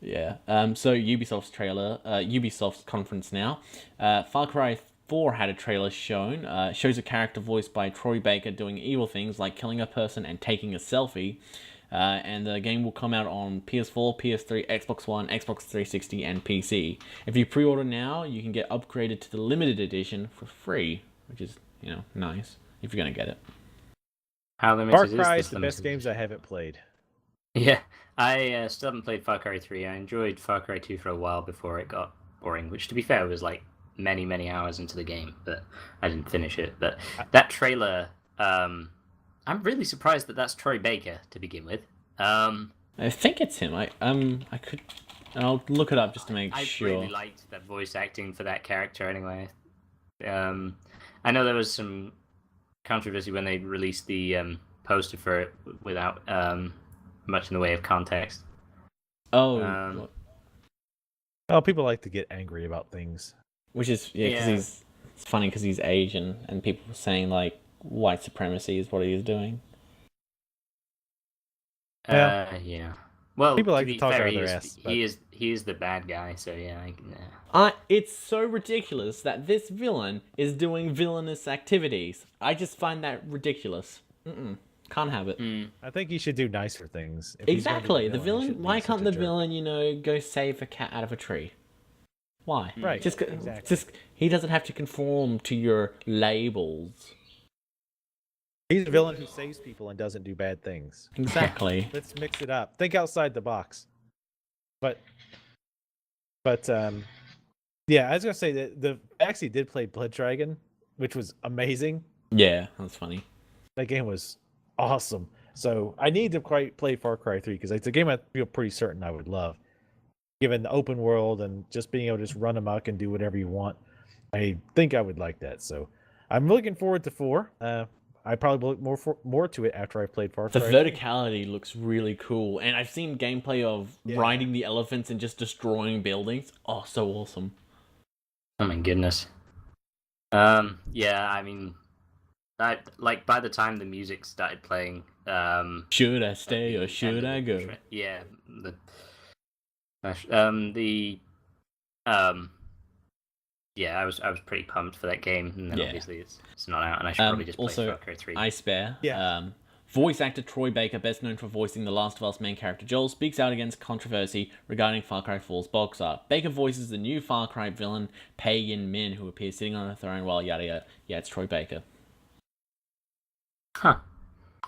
Yeah. So Ubisoft's trailer, Ubisoft's conference now. Far Cry 4 had a trailer shown. Shows a character voiced by Troy Baker doing evil things like killing a person and taking a selfie. And the game will come out on PS4, PS3, Xbox One, Xbox 360, and PC. If you pre-order now, you can get upgraded to the limited edition for free, which is, nice if you're gonna get it. How Far limited is Cry is this the limited best games edition? I haven't played. Yeah, I still haven't played Far Cry 3. I enjoyed Far Cry 2 for a while before it got boring, which, to be fair, was like many, many hours into the game, but I didn't finish it. But that trailer, I'm really surprised that that's Troy Baker to begin with. I think it's him. I could. I'll look it up just to make I sure. really liked that voice acting for that character anyway. I know there was some controversy when they released the poster for it without much in the way of context. Oh, Oh, people like to get angry about things. which is because it's funny because he's Asian and people were saying like white supremacy is what he is doing. Yeah. Well, people like to be talk fair, out their ass. he is the bad guy, so yeah. It's so ridiculous that this villain is doing villainous activities. I just find that ridiculous. Can't have it. I think he should do nicer things. If he's gonna be Exactly. The he villain. shouldn't be Why such can't a the jerk. villain, go save a cat out of a tree? Why? Right, exactly. He doesn't have to conform to your labels. He's a villain who saves people and doesn't do bad things. Exactly. Let's mix it up. Think outside the box. But yeah, I was gonna say that I actually did play Blood Dragon, which was amazing. Yeah, that's funny. That game was awesome. So I need to play Far Cry 3 because it's a game I feel pretty certain I would love. Given the open world and just being able to just run amok and do whatever you want, I think I would like that. So I'm looking forward to 4. I probably look more to it after I've played Far The Cry. verticality looks really cool, and I've seen gameplay of Yeah. riding the elephants and just destroying buildings. Oh, so awesome. Oh my goodness. Yeah, I mean, by the time the music started playing, Should I stay or should I go? Yeah, yeah, I was pretty pumped for that game, and then obviously it's not out, and I should probably just play Also, Far Cry 3. IceBear. Yeah. Voice actor Troy Baker, best known for voicing The Last of Us main character Joel, speaks out against controversy regarding Far Cry 4's box art. Baker voices the new Far Cry villain, Pagan Min, who appears sitting on a throne while yada yada. Yeah, it's Troy Baker. Huh.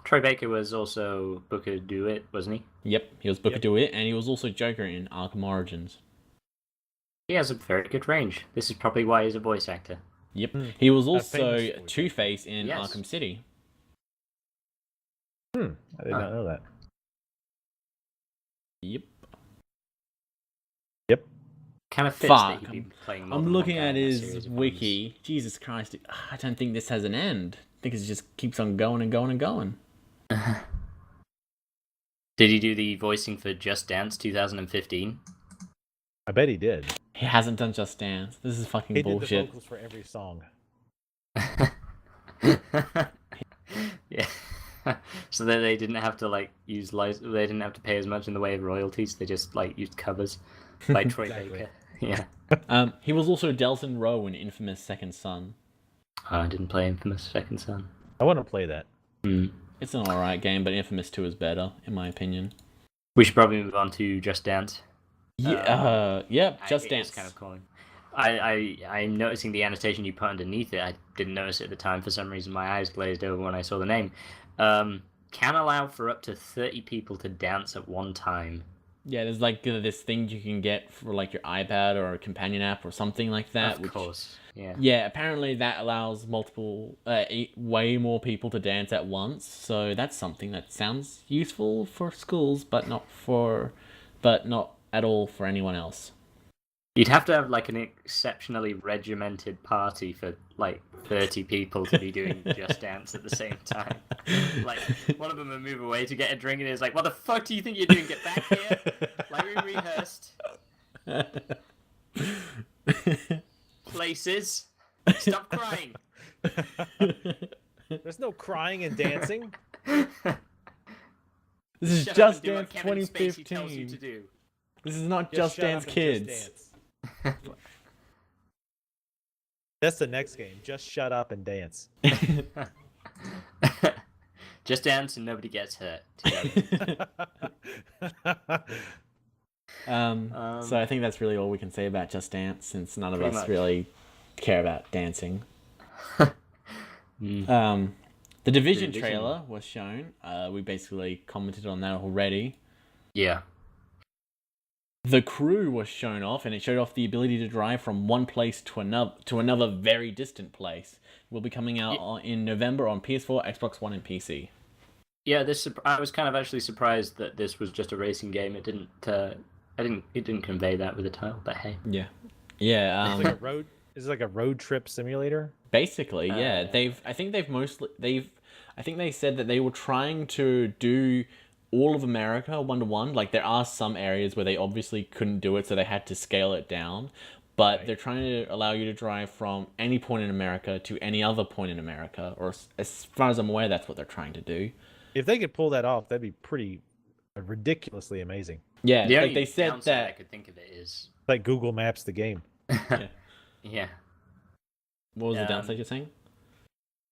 Troy Baker was also Booker DeWitt, wasn't he? Yep, he was Booker DeWitt, and he was also Joker in Arkham Origins. He has a very good range. This is probably why he's a voice actor. Yep, he was famous also voice actor. Two-Face in Yes. Arkham City. I did not know that. Yep. Yep. Kind of fits Fuck, that he'd be playing more I'm than one looking guy at in that his series of wiki. Jesus Christ, I don't think this has an end. I think it just keeps on going and going and going. films. Did he do the voicing for Just Dance 2015? I bet he did. He hasn't done Just Dance. This is fucking He did the bullshit. vocals for every song. Yeah. So that they didn't have to they didn't have to pay as much in the way of royalties. They just used covers by Troy Exactly. Baker. Yeah. He was also Delton Rowe in Infamous Second Son. I didn't play Infamous Second Son. I want to play that. It's an alright game, but Infamous 2 is better, in my opinion. We should probably move on to Just Dance. Yeah, Just Dance. It's kind of calling. I'm noticing the annotation you put underneath it. I didn't notice it at the time for some reason. My eyes glazed over when I saw the name. Can allow for up to 30 people to dance at one time. Yeah, there's this thing you can get for your iPad or a companion app or something like that. Of course, yeah. Yeah, apparently that allows way more people to dance at once. So that's something that sounds useful for schools, but not at all for anyone else. You'd have to have an exceptionally regimented party for 30 people to be doing Just Dance at the same time. One of them would move away to get a drink and it's like, what the fuck do you think you're doing? Get back here! We rehearsed. Places. Stop crying. There's no crying and dancing. This is Shut up Just and do Dance what Kevin Spacey tells you 2015. to do. This is not Just shut Dance up and Kids. Just Dance. That's the next game. Just shut up and dance. Just dance and nobody gets hurt. So I think that's really all we can say about Just Dance, since none of Pretty us much. really care about dancing. The Division Division. trailer was shown. We basically commented on that already. Yeah. The Crew was shown off, and it showed off the ability to drive from one place to another very distant place. Will be coming out in November on PS4, Xbox One, and PC. Yeah, I was kind of actually surprised that this was just a racing game. It didn't. It didn't convey that with the title, but hey. Yeah. It's like a road. Is it like a road trip simulator? Basically, yeah. I think they said that they were trying to do all of America 1-to-1. Like, there are some areas where they obviously couldn't do it, so they had to scale it down. But they're trying to allow you to drive from any point in America to any other point in America, or as far as I'm aware, that's what they're trying to do. If they could pull that off, that'd be pretty ridiculously amazing. Yeah, The like only they said downside that. I could think of it is Like Google Maps the game. yeah. What was the downside you're saying?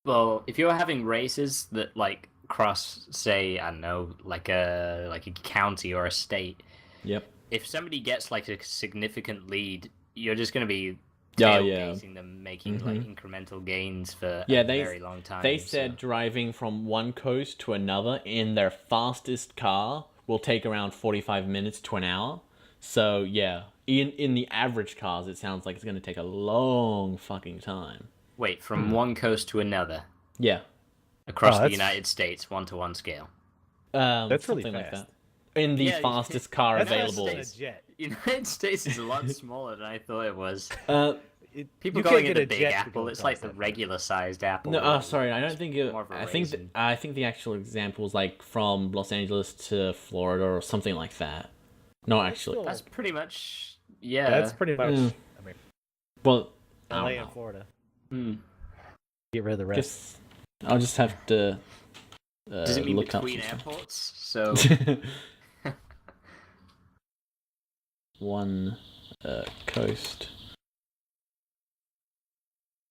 Well, if you're having races that like cross, say, I don't know, like a county or a state. Yep. If somebody gets like a significant lead, you're just going to be Yeah, tailgazing them, making like incremental gains for Yeah, a very long time. They said driving from one coast to another in their fastest car will take around 45 minutes to an hour. So yeah, in the average cars, it sounds like it's going to take a long fucking time. Wait, from one coast to another Yeah. across the United States, 1-to-1 scale. That's really something fast. like that. In the Yeah, fastest car That's available. faster than a jet. United States is a lot smaller than I thought it was. People you calling can't it get the a Big jet to Apple. go It's like across the that. regular-sized apple. No, sorry, I don't think it. More of a I think raisin. I think the actual example is like from Los Angeles to Florida or something like that. No, actually, That's pretty much yeah. That's pretty much. I mean, well, I LA don't and know. Florida. Hmm. Get rid of the rest. I'll just have to. Does it mean look up between some stuff. airports? So One coast.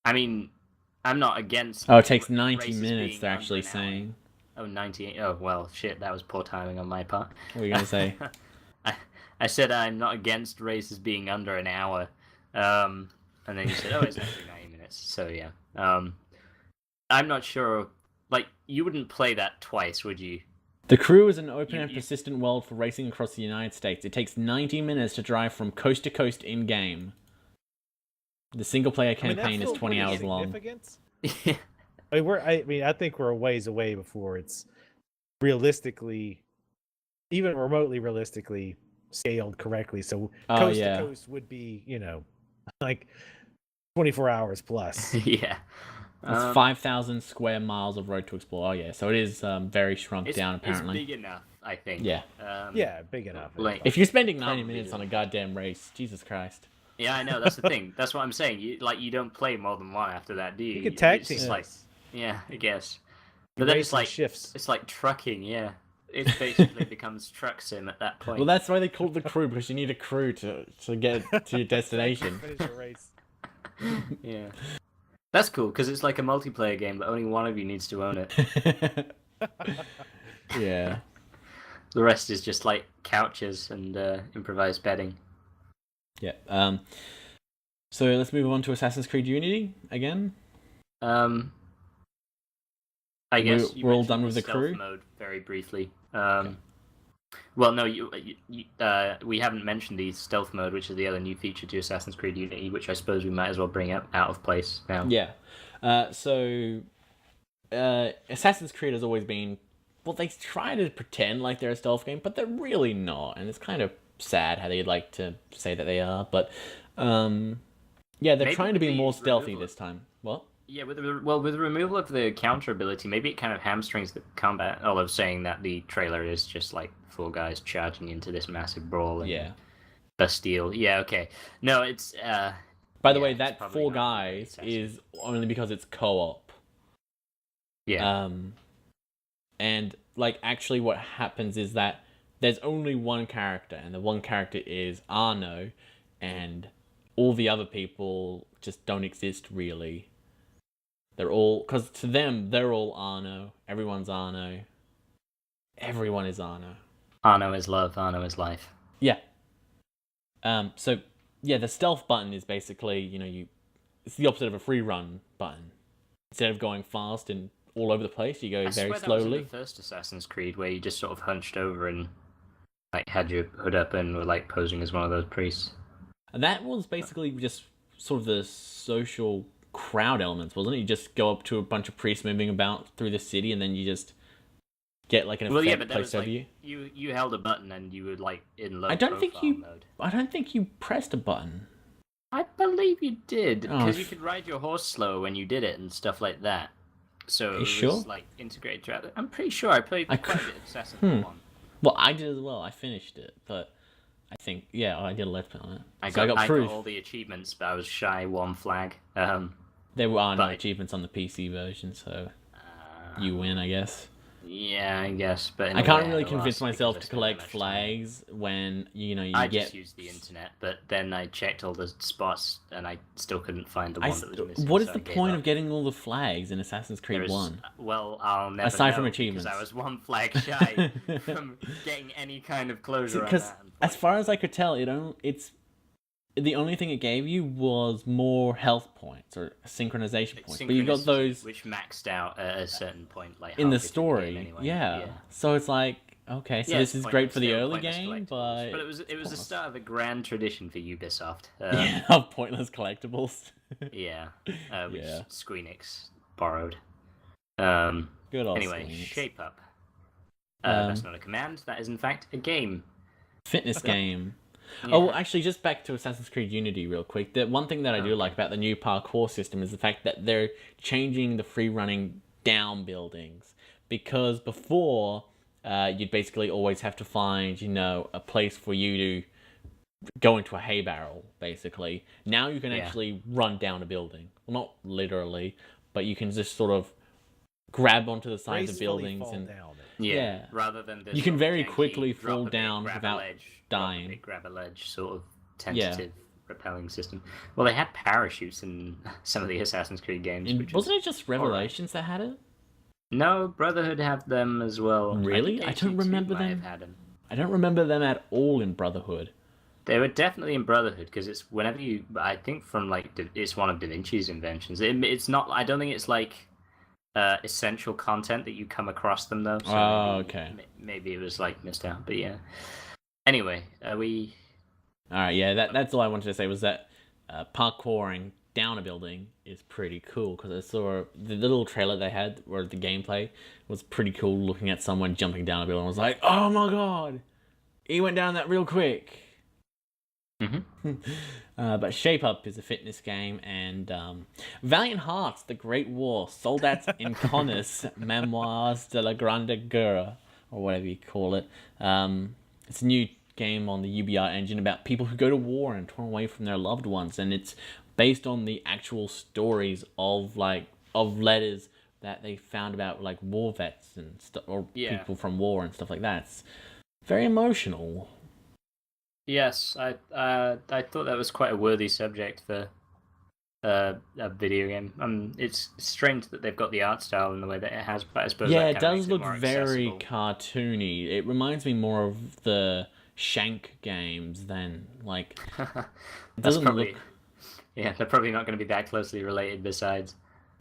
I mean, I'm not against. Oh, it takes 90 races minutes. being They're under actually an hour. saying. Oh, 98. Oh, well, shit. That was poor timing on my part. What are you gonna say? I said I'm not against races being under an hour, and then you said, "Oh, it's actually 90 minutes." So yeah, I'm not sure. Like, you wouldn't play that twice, would you? The Crew is an open and persistent world for racing across the United States. It takes 90 minutes to drive from coast to coast in game. The single player campaign is 20 hours long. Yeah. I mean, I think we're a ways away before it's realistically, even remotely realistically scaled correctly. So coast to coast would be, like 24 hours plus. Yeah. It's 5,000 square miles of road to explore. Oh yeah, so it is very shrunk down apparently. It's big enough, I think. Yeah. Yeah, big enough. Like, if you're spending 90 minutes on a goddamn race, Jesus Christ. Yeah, I know. That's the thing. That's what I'm saying. You don't play more than one after that, do you? You can tag It's team. just like, yeah, I guess. But then it's like shifts. It's like trucking. Yeah, it basically becomes truck sim at that point. Well, that's why they call it the Crew, because you need a crew to get to your destination. Finish the race. Yeah, that's cool because it's like a multiplayer game, but only one of you needs to own it. Yeah. The rest is just like couches and improvised bedding. Yeah. So let's move on to Assassin's Creed Unity again. I guess we're all done with the stealth Crew mode very briefly. Well, no, we haven't mentioned the stealth mode, which is the other new feature to Assassin's Creed Unity, which I suppose we might as well bring up out of place now. Yeah. So Assassin's Creed has always been, well, they try to pretend like they're a stealth game, but they're really not, and it's kind of sad how they'd like to say that they are, but yeah, they're Maybe trying to be with the more stealthy removal this time. What? Yeah, with the removal of the counter ability, maybe it kind of hamstrings the combat. Although saying that the trailer is just like four guys charging into this massive brawl. And Yeah. Bastille. Yeah. Okay. No, it's. By the way, it's that probably four not very guys accessible. is only because it's co-op. Yeah. And like actually what happens is that there's only one character, and the one character is Arno, and all the other people just don't exist really. They're all, because to them, they're all Arno. Everyone's Arno. Everyone is Arno. Arno is love, Arno is life. Yeah. So, yeah, the stealth button is basically, it's the opposite of a free run button. Instead of going fast and all over the place, you go very swear slowly. That was in the first Assassin's Creed, where you just sort of hunched over and like had your hood up and were like posing as one of those priests. And that was basically just sort of the social crowd elements, wasn't it? You just go up to a bunch of priests moving about through the city, and then you just get like an effect placed over you. You held a button and you were like in low I don't think mode. I don't think you pressed a button. I believe you did, Oh, because you could ride your horse slower when you did it and stuff like that. So it was sure? like integrated throughout it. I'm pretty sure I played quite a bit of Assassin's 1. Well, I did as well. I finished it, but I think I did a let's play on it. I got got proof. all the achievements, but I was shy one flag. There are no achievements on the PC version, so you win, I guess. Yeah, I guess, but I can't really convince myself to collect flags when I just used the internet, but then I checked all the spots and I still couldn't find the one that was missing. What is the point of getting all the flags in Assassin's Creed 1? Well, I'll never aside know, from achievements, because I was one flag shy from getting any kind of closure on that. As far as I could tell, it's the only thing it gave you was more health points or synchronization points, but you got those which maxed out at a certain point, like in the story. Anyway. Yeah, so it's like, okay, so this is great for the early game, but it was the start of a grand tradition for Ubisoft. Of pointless collectibles. Which Squeenix borrowed. Good old anyway, Squeenix. Shape Up. That's not a command. That is in fact a game. Fitness game. Yeah. Oh, actually, just back to Assassin's Creed Unity real quick. The one thing that I do like about the new parkour system is the fact that they're changing the free-running down buildings. Because before, you'd basically always have to find, a place for you to go into a hay barrel, basically. Now you can actually run down a building. Well, not literally, but you can just sort of grab onto the sides of buildings and down. Yeah, rather than this you can very janky quickly drop fall a bit, down grab a without ledge, dying. Grab a ledge sort of tentative rappelling system. Well, they had parachutes in some of the Assassin's Creed games. Wasn't it just Revelations that had it? No, Brotherhood have them as well. Really? I don't remember them. I don't remember them at all in Brotherhood. They were definitely in Brotherhood, because it's whenever you. I think from it's one of Da Vinci's inventions. It's not. I don't think it's like essential content that you come across them though. So okay. Maybe it was like missed out, but yeah. Anyway, we. All right, yeah. That's all I wanted to say was that parkouring down a building is pretty cool, because I saw the little trailer they had where the gameplay was pretty cool. Looking at someone jumping down a building, I was like, oh my god, he went down that real quick. But Shape Up is a fitness game, and Valiant Hearts: The Great War, Soldats Inconus, Memoirs de la Grande Guerre, or whatever you call it. It's a new game on the UBI engine about people who go to war and torn away from their loved ones, and it's based on the actual stories of letters that they found about like war vets and people from war and stuff like that. It's very emotional. Yes, I thought that was quite a worthy subject for a video game. It's strange that they've got the art style in the way that it has, but I suppose it does look very cartoony. It reminds me more of the Shank games than like. It doesn't look. Yeah, they're probably not going to be that closely related. Besides.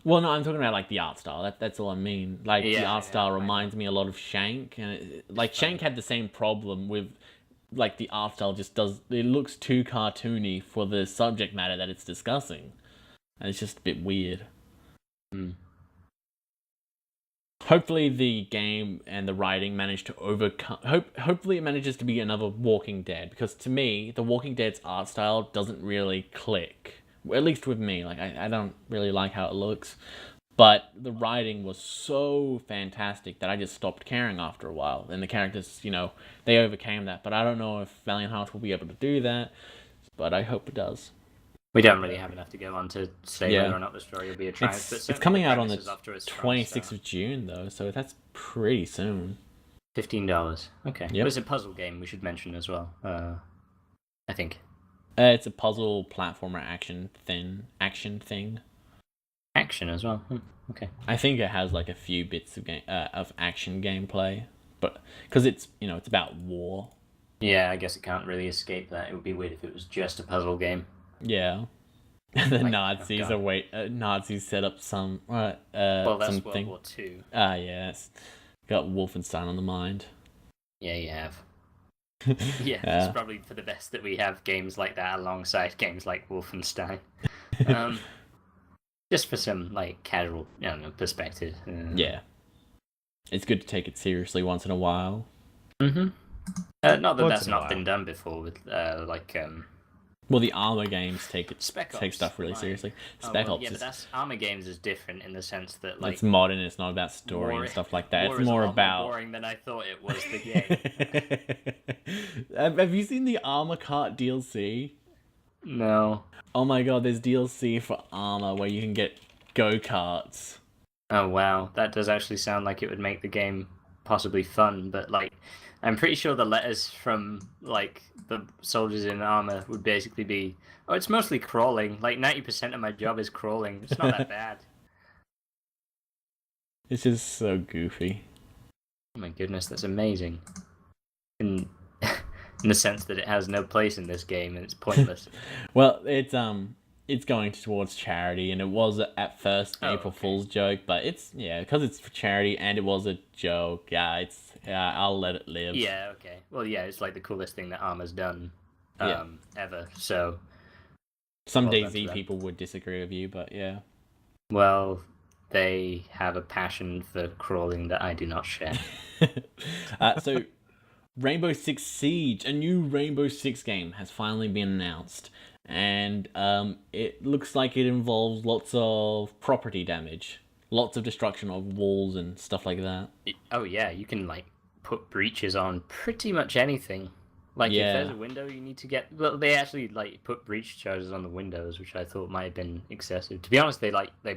Well, no, I'm talking about like the art style. That's all I mean. Like the art style reminds me a lot of Shank, and Shank had the same problem with. Like the art style just it looks too cartoony for the subject matter that it's discussing, and it's just a bit weird. Hopefully the game and the writing manage to overcome. Hopefully it manages to be another Walking Dead, because to me the Walking Dead's art style doesn't really click. At least with me, like I don't really like how it looks. But the writing was so fantastic that I just stopped caring after a while. And the characters, they overcame that. But I don't know if Valiant Hearts will be able to do that. But I hope it does. We don't really have enough to go on to say whether or not the story will be a triumph. It's coming out on the 26th of June, though. So that's pretty soon. $15. Okay. Yep. But it's a puzzle game. We should mention as well. I think It's a puzzle platformer action thing. action as well. Okay. I think it has like a few bits of of action gameplay, but because it's it's about war. Yeah, I guess it can't really escape that. It would be weird if it was just a puzzle game. Yeah. The Like, Nazis oh Nazis set up some well, that's something. World War II. Yes. Got Wolfenstein on the mind. Yeah, you have. Yeah, it's probably for the best that we have games like that alongside games like Wolfenstein. Just for some like casual, perspective. Yeah. It's good to take it seriously once in a while. Mm-hmm. Not that Once that's in a not while. been done before with Well, the Armor games take Spec stuff really Ops, seriously. right. Spec Ops yeah, but that's Armor Games is different in the sense that like it's modern. It's not about story war- and stuff like that. war It's is a more lot about. more boring than I thought it was. The game. Have you seen the Armor Kart DLC? No. Oh my god, there's DLC for Armor where you can get go-karts. Oh wow, that does actually sound like it would make the game possibly fun, but like I'm pretty sure the letters from like the soldiers in armor would basically be, oh, it's mostly crawling. Like 90% of my job is crawling. It's not that bad. It's just so goofy. Oh my goodness, that's amazing. In in the sense that it has no place in this game and it's pointless. Well, it's going towards charity, and it was at first April okay. Fool's joke, but it's because it's for charity and it was a joke. I'll let it live. Yeah, okay. Well, yeah, it's like the coolest thing that Armor's done Yeah. ever. So, Some Well done to DayZ them. people would disagree with you, but yeah. well, they have a passion for crawling that I do not share. So, Rainbow Six Siege, a new Rainbow Six game, has finally been announced, and it looks like it involves lots of property damage, lots of destruction of walls and stuff like that. Oh yeah, you can like put breaches on pretty much anything. Like Yeah. if there's a window, you need to get. Well, they actually like put breach charges on the windows, which I thought might have been excessive. To be honest, they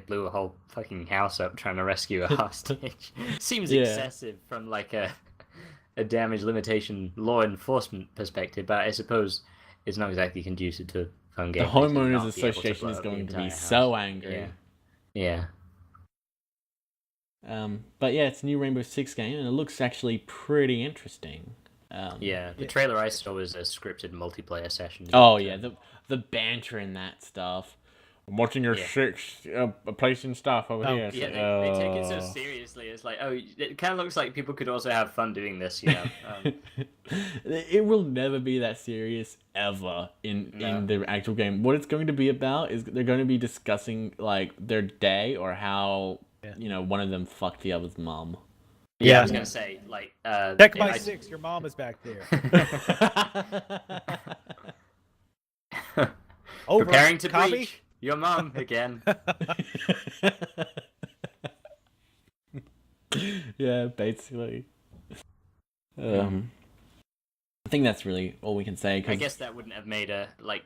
blew a whole fucking house up trying to rescue a hostage. Seems Yeah. excessive from like a damage limitation law enforcement perspective, but I suppose it's not exactly conducive to fun The games. Homeowners Association is going to be so angry. Yeah. But yeah, it's a new Rainbow Six game, and it looks actually pretty interesting. Yeah, the trailer I saw was a scripted multiplayer session. Oh yeah, the banter in that stuff. I'm watching your Yeah. six placing stuff over Oh, here. It's Yeah, like, they take it so seriously. It's like, oh, it kind of looks like people could also have fun doing this, you know? It will never be that serious ever in the actual game. What it's going to be about is they're going to be discussing like their day or how one of them fucked the other's mum. Yeah, I was gonna say, like, Check my 6. Your mom is back there. Over. preparing to Copy? breach your mom again. Yeah, basically. I think that's really all we can say. I 'Cause... guess that wouldn't have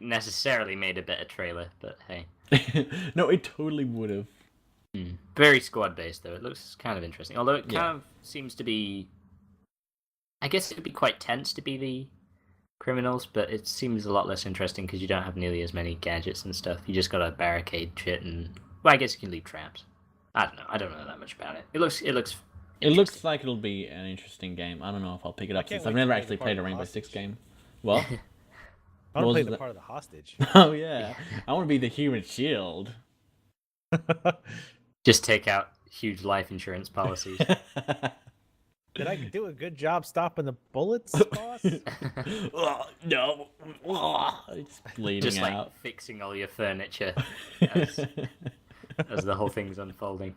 necessarily made a better trailer, but hey. No, it totally would have. Very squad based though. It looks kind of interesting. Although it Yeah. kind of seems to be, I guess it would be quite tense to be the criminals, but it seems a lot less interesting because you don't have nearly as many gadgets and stuff. You just gotta barricade shit and, well, I guess you can leave traps. I don't know. I don't know that much about it. It looks It looks like it'll be an interesting game. I don't know if I'll pick it up can't since I've wait to never play the actually part played of a the Rainbow Six hostage. game. What? I want was to play the that? part of the hostage. Oh yeah, I want to be the human shield. Just take out huge life insurance policies. Did I do a good job stopping the bullets, boss? Oh, no, it's bleeding Just like out. fixing all your furniture as the whole thing's unfolding.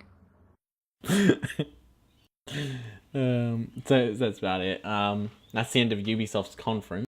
So that's about it. That's the end of Ubisoft's conference.